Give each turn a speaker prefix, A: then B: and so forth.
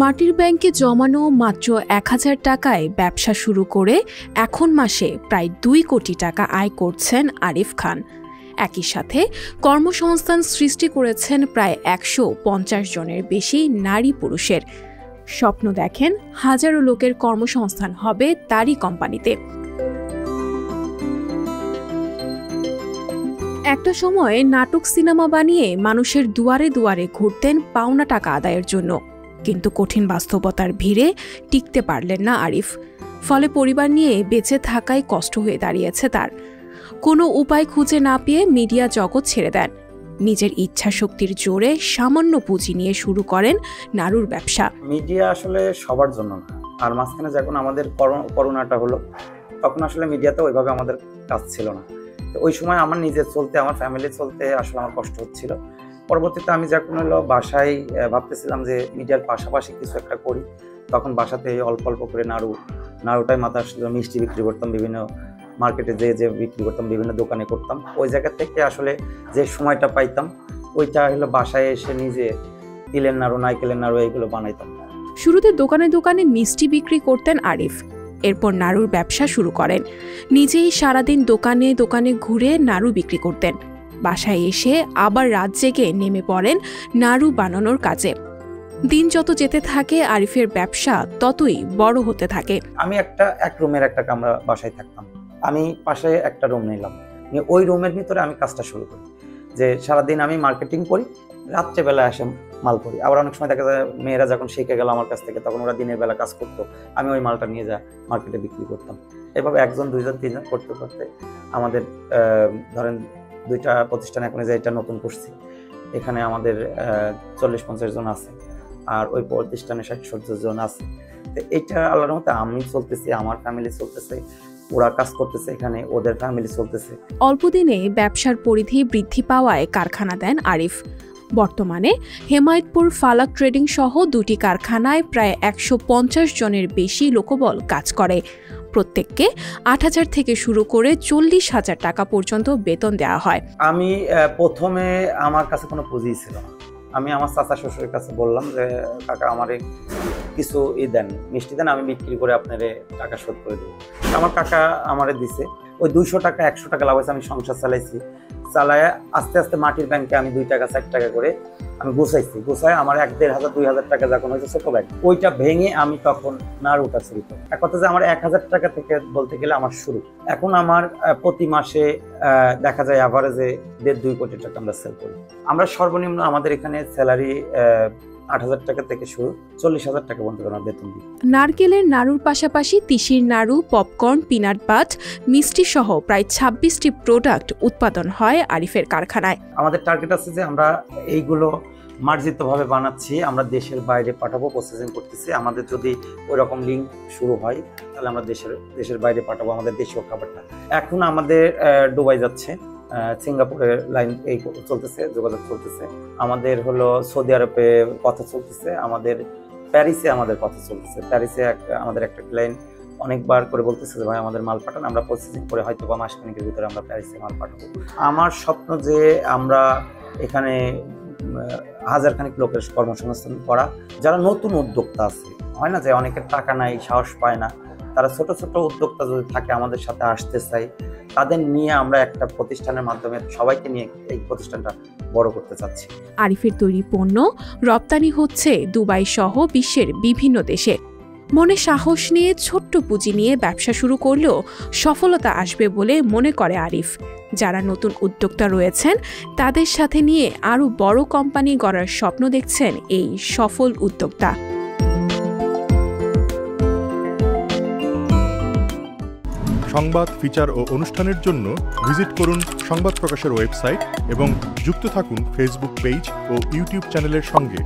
A: মাটির ব্যাংকে জমানো মাত্র ১,০০০ টাকায় ব্যবসা শুরু করে এখন মাসে প্রায় ২ কোটি টাকা আয় করছেন আরিফ খান। একই সাথে কর্মসংস্থান সৃষ্টি করেছেন প্রায় ১৫০ জনের বেশি নারী পুরুষের। স্বপ্ন দেখেন হাজারো লোকের কর্মসংস্থান হবে তারই কোম্পানিতে। একটা সময় নাটক সিনেমা বানিয়ে মানুষের দুয়ারে দুয়ারে ঘুরতেন পাওনা টাকা আদায়ের জন্য, কিন্তু কঠিন বাস্তবতার ভিড়ে টিকতে পারলেন না আরিফ। ফলে পরিবার নিয়ে বেঁচে থাকাই কষ্ট হয়ে দাঁড়িয়েছে তার। কোনো উপায় খুঁজে না পেয়ে মিডিয়া জগৎ ছেড়ে দেন। নিজের ইচ্ছা শক্তির জোরে সামান্য পুঁজি নিয়ে শুরু করেন নাড়ুর ব্যবসা।
B: মিডিয়া আসলে সবার জন্য না। আর মাঝখানে যখন আমাদের করোনাটা হলো, তখন আসলে মিডিয়াতে ওইভাবে আমাদের কাজ ছিল না। তো ওই সময় আমার নিজের চলতে, আমার ফ্যামিলি চলতে আসলে আমার কষ্ট হচ্ছিল। পরবর্তীতে আমি যখন হলো বাসায় ভাবতেছিলাম যে মিডিয়ার পাশাপাশি কিছু একটা করি, তখন বাসাতে অল্প অল্প করে নাড়ুটাই মাথা আসলে মিষ্টি বিক্রি করতাম, বিভিন্ন মার্কেটে যে বিক্রি করতাম, বিভিন্ন দোকানে করতাম। ওই জায়গা থেকে আসলে যে সময়টা পাইতাম, ওইটা হলো বাসায় এসে নিজে তিলের নাড়ু, নারকেলের নাড়ু এইগুলো বানাইতাম।
A: শুরুতে দোকানে দোকানে মিষ্টি বিক্রি করতেন আরিফ, এরপর নাড়ুর ব্যবসা শুরু করেন। নিজেই সারাদিন দোকানে দোকানে ঘুরে নাড়ু বিক্রি করতেন। বাসায় এসে আবার রাত জেগে নেমে পড়েন নাড়ু বানানোর কাজে। দিন যত যেতে থাকে আরিফের ব্যবসা ততই বড় হতে থাকে।
B: আমি এক রুমের একটা কামরা বাসায় থাকতাম। আমি পাশে একটা রুম নিলাম, ওই রুমের ভিতরে আমি কাজটা শুরু করি। যে সারাদিন আমি মার্কেটিং করি, রাত্রেবেলা এসে মাল করি। আবার অনেক সময় দেখা যায় মেয়েরা যখন শিখে গেল আমার কাছ থেকে, তখন ওরা দিনের বেলা কাজ করতো, আমি ওই মালটা নিয়ে যা মার্কেটে বিক্রি করতাম। এভাবে একজন, দুইজন, তিনজন করতে করতে আমাদের ধরেন 2টা প্রতিষ্ঠান এখন যে এটা নতুন করছি, এখানে আমাদের 40-50 জন আছে, আর ওই প্রতিষ্ঠানে 60-70 জন আছে। তো এইটা আল্লাহর মতে আমি চলতেছি, আমার ফ্যামিলি চলতেছে, ওরা কাজ করতেছে, এখানে ওদের ফ্যামিলি চলতেছে।
A: অল্প দিনে ব্যবসার পরিধি বৃদ্ধি পাওয়ায় কারখানা দেন আরিফ। বর্তমানে হেমায়েতপুর ফালাক ট্রেডিং সহ 2টি কারখানায় প্রায় 150 জনের বেশি লোকবল কাজ করে। প্রত্যেককে 8,000 থেকে শুরু করে 40,000 টাকা পর্যন্ত বেতন দেওয়া হয়।
B: আমি প্রথমে আমার কাছে কোনো পুঁজি ছিল না। আমি আমার চাচা শ্বশুরের কাছে বললাম যে কাকা আমারে কিছু দেন, মিষ্টি দেন, আমি বিক্রি করে আপনারে টাকা শোধ করে দেবো। আমার কাকা আমারে দিছে। ওই 200 টাকা 100 টাকা লাভ হয়েছে। আমি সংসার চালাইছি। চালায় আস্তে আস্তে মাটির ব্যাংকে আমি 2 টাকা 4 টাকা করে আমি গুছাই আমার 1,500-2,000 টাকা যখন হয়েছে ছোট ব্যাংক, ওইটা ভেঙে আমি তখন নাড়ুটা শুরু করি। এক কথা যে আমার 1,000 টাকা থেকে বলতে গেলে আমার শুরু। এখন আমার প্রতি মাসে দেখা যায় অ্যাভারেজে 1.5-2 কোটি টাকা আমরা সেল করি। আমরা সর্বনিম্ন আমাদের এখানে স্যালারি 8,000 টাকা থেকে শুরু, 40,000 টাকা পর্যন্ত আমরা বেতন দিই।
A: নারকেলের নাড়ুর পাশাপাশি তিসির নাড়ু, পপকর্ন, পিনাট বাট, মিষ্টি সহ প্রায় 26টি প্রোডাক্ট উৎপাদন হয় আরিফের কারখানায়।
B: আমাদের টার্গেট আছে যে আমরা এইগুলো মার্জিতভাবে বানাচ্ছি, আমরা দেশের বাইরে পাঠাবো, প্রসেসিং করতেছি। আমাদের যদি ওই রকম লিঙ্ক শুরু হয়, তাহলে আমরা দেশের বাইরে পাঠাবো আমাদের দেশীয় খাবারটা। এখন আমাদের দুবাই যাচ্ছে, সিঙ্গাপুরের লাইন এই চলতেছে, যোগাযোগ চলতেছে। আমাদের হলো সৌদি আরবে কথা চলতেছে, আমাদের প্যারিসে আমাদের কথা চলতেছে। প্যারিসে আমাদের একটা ক্লায়েন্ট অনেকবার করে বলতেছে যে ভাই আমাদের মাল পাঠান, আমরা প্রসেসিং করে হয়তো বা মাসখানেকের ভিতরে আমরা প্যারিসে মাল পাঠাবো। আমার স্বপ্ন যে আমরা এখানে 1000 খানিক লোকের কর্মসংস্থান করা, যারা নতুন উদ্যোক্তা আছে, হয় না যে অনেকের টাকা নাই, সাহস পায় না, তারা ছোট ছোট উদ্যোক্তা যদি থাকে আমাদের সাথে আসতে চাই, তাদের নিয়ে আমরা একটা প্রতিষ্ঠানের মাধ্যমে সবাইকে নিয়ে এই প্রতিষ্ঠানটা বড় করতে চাচ্ছি।
A: আরিফের তৈরি পণ্য রপ্তানি হচ্ছে দুবাই সহ বিশ্বের বিভিন্ন দেশে। মনে সাহস নিয়ে ছোট্ট পুঁজি নিয়ে ব্যবসা শুরু করলেও সফলতা আসবে বলে মনে করে আরিফ। যারা নতুন উদ্যোক্তা রয়েছেন তাদের সাথে নিয়ে আরও বড় কোম্পানি গড়ার স্বপ্ন দেখছেন এই সফল উদ্যোক্তা।
C: সংবাদ, ফিচার ও অনুষ্ঠানের জন্য ভিজিট করুন সংবাদ প্রকাশের ওয়েবসাইট এবং যুক্ত থাকুন ফেসবুক পেজ ও ইউটিউব চ্যানেলের সঙ্গে।